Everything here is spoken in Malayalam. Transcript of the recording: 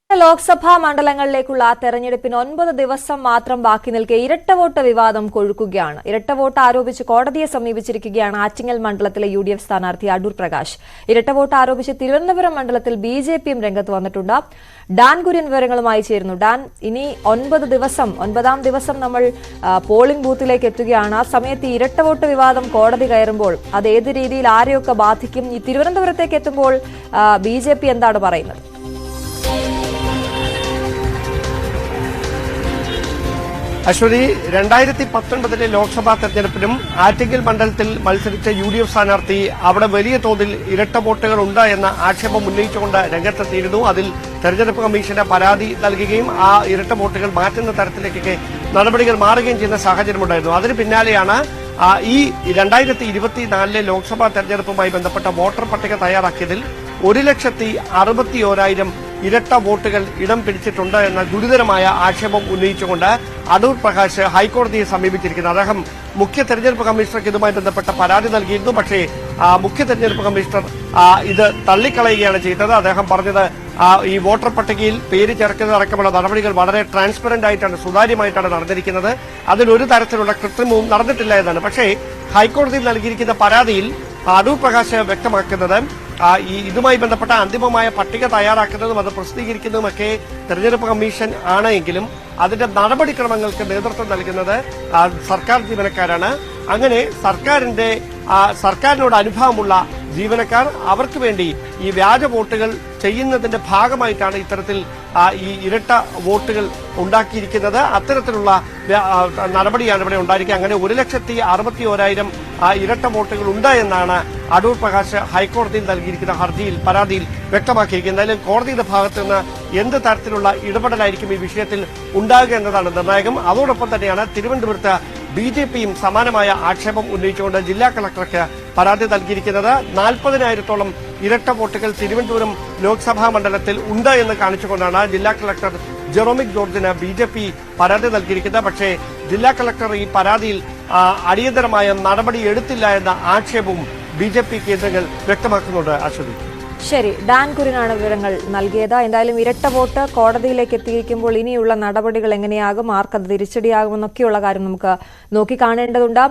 ലോക്സഭാ മണ്ഡലങ്ങളിലേക്കുള്ള തെരഞ്ഞെടുപ്പിന് 9 ദിവസം മാത്രം ബാക്കി നിൽക്കെ ഇരട്ടവോട്ട് വിവാദം കൊഴുക്കുകയാണ്. ഇരട്ടവോട്ട് ആരോപിച്ച് കോടതിയെ സമീപിച്ചിരിക്കുകയാണ് ആറ്റിങ്ങൽ മണ്ഡലത്തിലെ UDF സ്ഥാനാർത്ഥി അടൂർ പ്രകാശ്. ഇരട്ടവോട്ട് ആരോപിച്ച് തിരുവനന്തപുരം മണ്ഡലത്തിൽ BJPയും രംഗത്ത് വന്നിട്ടുണ്ട്. ഡാൻ കുര്യൻ വിവരങ്ങളുമായി ചേരുന്നു. ഡാൻ, ഇനി 9ാം ദിവസം നമ്മൾ പോളിംഗ് ബൂത്തിലേക്ക് എത്തുകയാണ്. ആ സമയത്ത് ഇരട്ടവോട്ട് വിവാദം കോടതി കയറുമ്പോൾ അത് ഏത് രീതിയിൽ ആരെയൊക്കെ ബാധിക്കും? ഈ തിരുവനന്തപുരത്തേക്ക് എത്തുമ്പോൾ BJP എന്താണ് പറയുന്നത്? അശ്വതി, 2019 ലോക്സഭാ തെരഞ്ഞെടുപ്പിലും ആറ്റിങ്ങൽ മണ്ഡലത്തിൽ മത്സരിച്ച UDF സ്ഥാനാർത്ഥി അവിടെ വലിയ തോതിൽ ഇരട്ട വോട്ടുകൾ ഉണ്ട് എന്ന ആക്ഷേപം ഉന്നയിച്ചുകൊണ്ട് രംഗത്തെത്തിയിരുന്നു. അതിൽ തെരഞ്ഞെടുപ്പ് കമ്മീഷന് പരാതി നൽകുകയും ആ ഇരട്ട വോട്ടുകൾ മാറ്റുന്ന തരത്തിലേക്കൊക്കെ നടപടികൾ മാറുകയും ചെയ്യുന്ന സാഹചര്യമുണ്ടായിരുന്നു. അതിന് പിന്നാലെയാണ് ഈ 2024 ലോക്സഭാ തെരഞ്ഞെടുപ്പുമായി ബന്ധപ്പെട്ട വോട്ടർ പട്ടിക തയ്യാറാക്കിയതിൽ 1,61,000 ഇരട്ട വോട്ടുകൾ ഇടം പിടിച്ചിട്ടുണ്ട് എന്ന ഗുരുതരമായ ആക്ഷേപം ഉന്നയിച്ചുകൊണ്ട് അടൂർ പ്രകാശ് ഹൈക്കോടതിയെ സമീപിച്ചിരിക്കുന്നത്. അദ്ദേഹം മുഖ്യ തെരഞ്ഞെടുപ്പ് കമ്മീഷണർക്ക് ഇതുമായി ബന്ധപ്പെട്ട പരാതി നൽകിയിരുന്നു. പക്ഷേ മുഖ്യ തെരഞ്ഞെടുപ്പ് കമ്മീഷണർ ഇത് തള്ളിക്കളയുകയാണ് ചെയ്തത്. അദ്ദേഹം പറഞ്ഞത് ഈ വോട്ടർ പട്ടികയിൽ പേര് ചേർക്കുന്നതടക്കമുള്ള നടപടികൾ വളരെ ട്രാൻസ്പെറന്റ് ആയിട്ടാണ്, സുതാര്യമായിട്ടാണ് നടന്നിരിക്കുന്നത്. അതിലൊരു തരത്തിലുള്ള കൃത്രിമവും നടന്നിട്ടില്ല എന്നാണ്. പക്ഷേ ഹൈക്കോടതിയിൽ നൽകിയിരിക്കുന്ന പരാതിയിൽ അടൂർ പ്രകാശ് വ്യക്തമാക്കുന്നത് ഇതുമായി ബന്ധപ്പെട്ട അന്തിമമായ പട്ടിക തയ്യാറാക്കുന്നതും അത് പ്രസിദ്ധീകരിക്കുന്നതുമൊക്കെ തെരഞ്ഞെടുപ്പ് കമ്മീഷൻ ആണ് എങ്കിലും അതിന്റെ നടപടിക്രമങ്ങൾക്ക് നേതൃത്വം നൽകുന്നത് സർക്കാർ ജീവനക്കാരാണ്. അങ്ങനെ സർക്കാരിനോട് അനുഭവമുള്ള ജീവനക്കാർ അവർക്ക് വേണ്ടി ഈ വ്യാജ വോട്ടുകൾ ചെയ്യുന്നതിന്റെ ഭാഗമായിട്ടാണ് ഇത്തരത്തിൽ ഈ ഇരട്ട വോട്ടുകൾ ഉണ്ടാക്കിയിരിക്കുന്നത്. അത്തരത്തിലുള്ള നടപടിയാണ് ഇവിടെ ഉണ്ടായിരിക്കുക. അങ്ങനെ 1,61,000 ഇരട്ട വോട്ടുകൾ ഉണ്ട് എന്നാണ് അടൂർ പ്രകാശ് ഹൈക്കോടതിയിൽ നൽകിയിരിക്കുന്ന പരാതിയിൽ വ്യക്തമാക്കിയിരിക്കുന്നത്. എന്തായാലും കോടതിയുടെ ഭാഗത്തു നിന്ന് എന്ത് തരത്തിലുള്ള ഇടപെടലായിരിക്കും ഈ വിഷയത്തിൽ ഉണ്ടാകുക എന്നതാണ് നിർണായകം. അതോടൊപ്പം തന്നെയാണ് തിരുവനന്തപുരത്ത് BJPയും സമാനമായ ആക്ഷേപം ഉന്നയിച്ചുകൊണ്ട് ജില്ലാ കളക്ടർക്ക് പരാതി നൽകിയിരിക്കുന്നത്. 40,000-ഓളം ഇരട്ട വോട്ടുകൾ തിരുവനന്തപുരം ലോക്സഭാ മണ്ഡലത്തിൽ ഉണ്ട് എന്ന് കാണിച്ചുകൊണ്ടാണ് ജില്ലാ കളക്ടർ ജെറോമിക് ജോർജിന് BJP പരാതി നൽകിയിരിക്കുന്നത്. പക്ഷേ ജില്ലാ കളക്ടർ ഈ പരാതിയിൽ അടിയന്തരമായ നടപടി എടുത്തില്ല എന്ന ആക്ഷേപവും BJP കേന്ദ്രങ്ങൾ വ്യക്തമാക്കുന്നുണ്ട്. അശ്വതി, ശരി, ഡാൻ കുര്യനാണ് വിവരങ്ങൾ നൽകിയത്. എന്തായാലും ഇരട്ട വോട്ട് കോടതിയിലേക്ക് എത്തിയിരിക്കുമ്പോൾ ഇനിയുള്ള നടപടികൾ എങ്ങനെയാകും, ആർക്കത് തിരിച്ചടിയാകുമെന്നൊക്കെയുള്ള കാര്യം നമുക്ക് നോക്കി കാണേണ്ടതുണ്ട്.